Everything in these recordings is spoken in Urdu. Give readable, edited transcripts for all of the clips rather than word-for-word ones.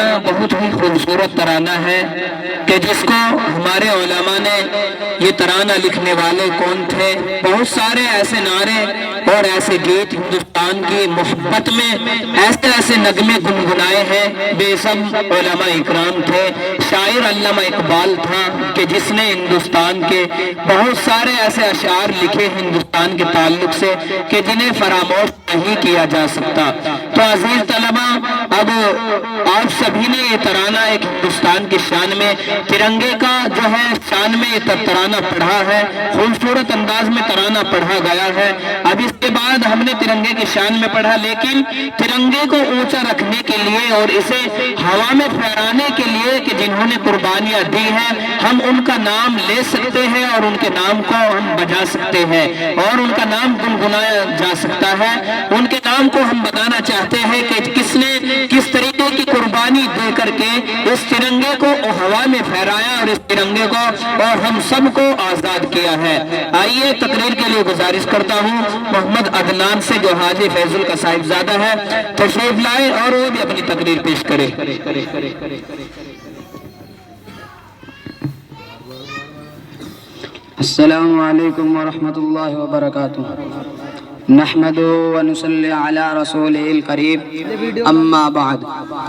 بہت ہی خوبصورت ترانہ ہے کہ جس کو ہمارے علماء نے، یہ ترانہ لکھنے والے کون تھے، بہت سارے ایسے نعرے اور ایسے گیت ہندوستان کی محبت میں ایسے ایسے نغمے گنگنائے ہیں، بے شمار علماء اکرام تھے۔ شاعر علامہ اقبال تھا کہ جس نے ہندوستان کے بہت سارے ایسے اشعار لکھے ہندوستان کے تعلق سے کہ جنہیں فراموش نہیں کیا جا سکتا۔ تو عزیز طلبہ، اب آپ سبھی نے یہ ترانہ ایک ہندوستان کی شان میں ترنگے کا جو ہے شان میں یہ ترانہ پڑھا ہے، خوبصورت انداز میں ترانہ پڑھا گیا ہے۔ اب اس کے بعد ہم نے ترنگے کی شان میں پڑھا، لیکن ترنگے کو اونچا رکھنے کے لیے اور اسے ہوا میں پھہرانے کے لیے کہ جنہوں نے قربانیاں دی ہیں، ہم ان کا نام لے سکتے ہیں اور ان کے نام کو ہم بجا سکتے ہیں اور ان کا نام گنگنایا جا سکتا ہے۔ ان کے نام کو ہم بتانا چاہتے ہیں کہ کس نے کس طریقے کی قربانی دے کر کے اس ترنگے کو ہوا میں پھیرایا اور اس ترنگے کو اور ہم سب کو آزاد کیا ہے۔ آئیے تقریر کے لیے گزارش کرتا ہوں محمد عدنان سے، جو حاجی فیضل کا صاحبزادہ ہے، تشریف لائے اور وہ بھی اپنی تقریر پیش کرے۔ السلام علیکم ورحمۃ اللہ وبرکاتہ۔ نحمده ونصلي على رسوله الكريم، اما بعد،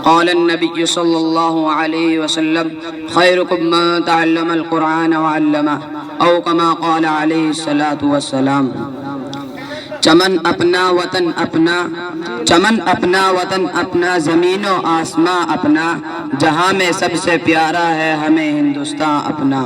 قال النبي صلى الله عليه وسلم: خيركم من تعلم القرآن وعلمه، او كما قال عليه الصلاة والسلام۔ چمن اپنا وطن اپنا، چمن اپنا وطن اپنا، زمین و آسماں اپنا، جہاں میں سب سے پیارا ہے ہمیں ہندوستان اپنا۔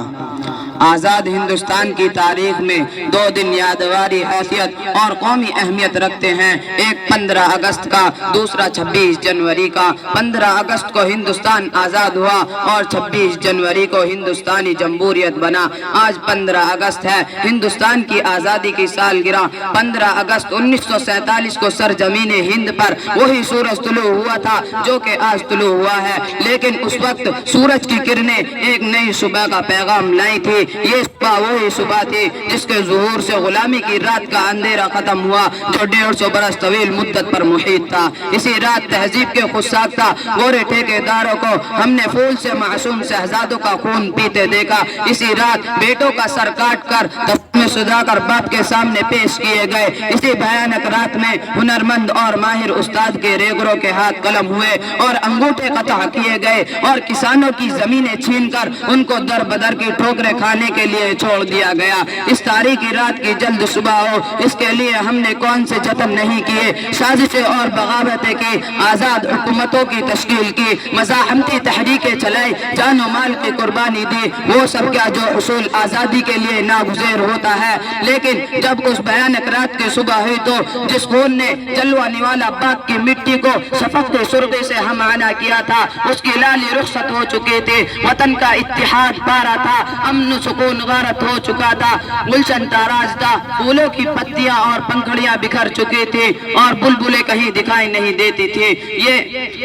آزاد ہندوستان کی تاریخ میں دو دن یادگاری حیثیت اور قومی اہمیت رکھتے ہیں، ایک 15 اگست کا، دوسرا 26 جنوری کا۔ 15 اگست کو ہندوستان آزاد ہوا اور 26 جنوری کو ہندوستانی جمہوریت بنا۔ آج 15 اگست ہے، ہندوستان کی آزادی کی سالگرہ۔ 15 اگست 1947 کو سرزمین ہند پر وہی سورج طلوع ہوا تھا جو کہ آج طلوع ہوا ہے، لیکن اس وقت سورج کی کرنیں ایک نئی صبح کا پیغام لائی تھی۔ یہ صبح وہی صبح تھی جس کے ظہور سے غلامی کی رات کا اندھیرا ختم ہوا جو 150 برس طویل مدت پر محیط تھا۔ اسی رات تہذیب کے خود ساختہ گورے ٹھیکیداروں کو ہم نے پھول سے معصوم شہزادوں کا خون پیتے دیکھا۔ اسی رات بیٹوں کا سر کاٹ کر میں سجا کر باپ کے سامنے پیش کیے گئے۔ اسی بھیانک رات میں ہنرمند اور ماہر استاد کے ریگروں کے ہاتھ قلم ہوئے اور انگوٹھے قطع کیے گئے اور کسانوں کی زمینیں چھین کر ان کو در بدر کی ٹھوکریں کھانے کے لیے چھوڑ دیا گیا۔ اس تاریخی رات کی جلد صبح ہو، اس کے لیے ہم نے کون سے جتن نہیں کیے، سازشیں اور بغاوتیں کی، آزاد حکومتوں کی تشکیل کی، مزاحمتی تحریکیں چلائی، جان و مال کی قربانی دی، وہ سب کیا جو حصول آزادی کے لیے ناگزیر ہوتا ہے۔ لیکن جب اس بھیانک رات کی صبح ہوئی تو جس خون نے جلوانی والا باغ کی مٹی کو شفقت سرخی سے ہمانا کیا تھا، اس کی لالی رخصت ہو چکی تھی، وطن کا اتحاد پارا تھا، امن و سکون غارت ہو چکا تھا، گلشن تاراج تھا، پھولوں کی پتیاں اور پنکھڑیاں بکھر چکی تھی اور بلبلیں کہیں دکھائی نہیں دیتی تھی۔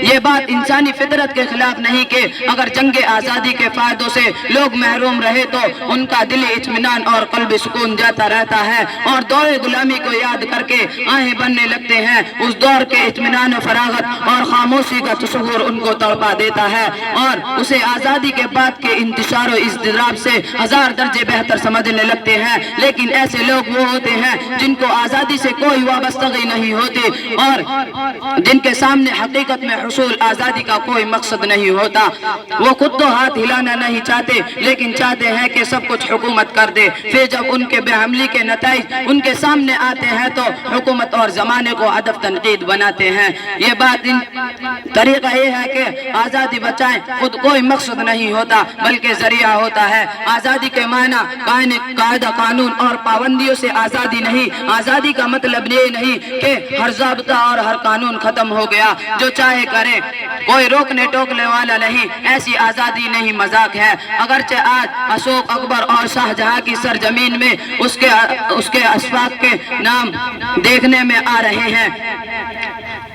یہ بات انسانی فطرت کے خلاف نہیں کہ اگر جنگ آزادی کے فائدوں سے لوگ محروم رہے تو ان کا دلی اطمینان اور قلبی سکون جاتا رہتا ہے اور دور غلامی کو یاد کر کے آہیں بننے لگتے ہیں۔ اس دور کے اطمینان و فراغت اور خاموشی کا تصور ان کو تڑپا دیتا ہے اور اسے آزادی کے بعد کے انتشار و اضطراب سے 1000 درجے بہتر سمجھنے لگتے ہیں۔ لیکن ایسے لوگ وہ ہوتے ہیں جن کو آزادی سے کوئی وابستگی نہیں ہوتی اور جن کے سامنے حقیقت میں حصول آزادی کا کوئی مقصد نہیں ہوتا۔ وہ خود تو ہاتھ ہلانا نہیں چاہتے لیکن چاہتے ہیں کہ سب کچھ حکومت کر دے، پھر جب ان کے بے عملی کے نتائج ان کے سامنے آتے ہیں تو حکومت اور زمانے کو ہدف تنقید بناتے ہیں۔ یہ بات طریقہ یہ ہے کہ آزادی بچائیں خود کوئی مقصد نہیں ہوتا بلکہ ذریعہ ہوتا ہے۔ آزادی کے معنی قاعدہ قانون اور پابندیوں سے آزادی نہیں۔ آزادی کا مطلب یہ نہیں کہ ہر ضابطہ اور ہر قانون ختم ہو گیا، جو چاہے کرے، کوئی روکنے ٹوکنے والا نہیں، ایسی آزادی نہیں، مذاق ہے۔ اگرچہ آج اشوک، اکبر اور شاہ جہاں کی سرزمین میں اس کے اسباق کے نام دیکھنے میں آ رہے ہیں،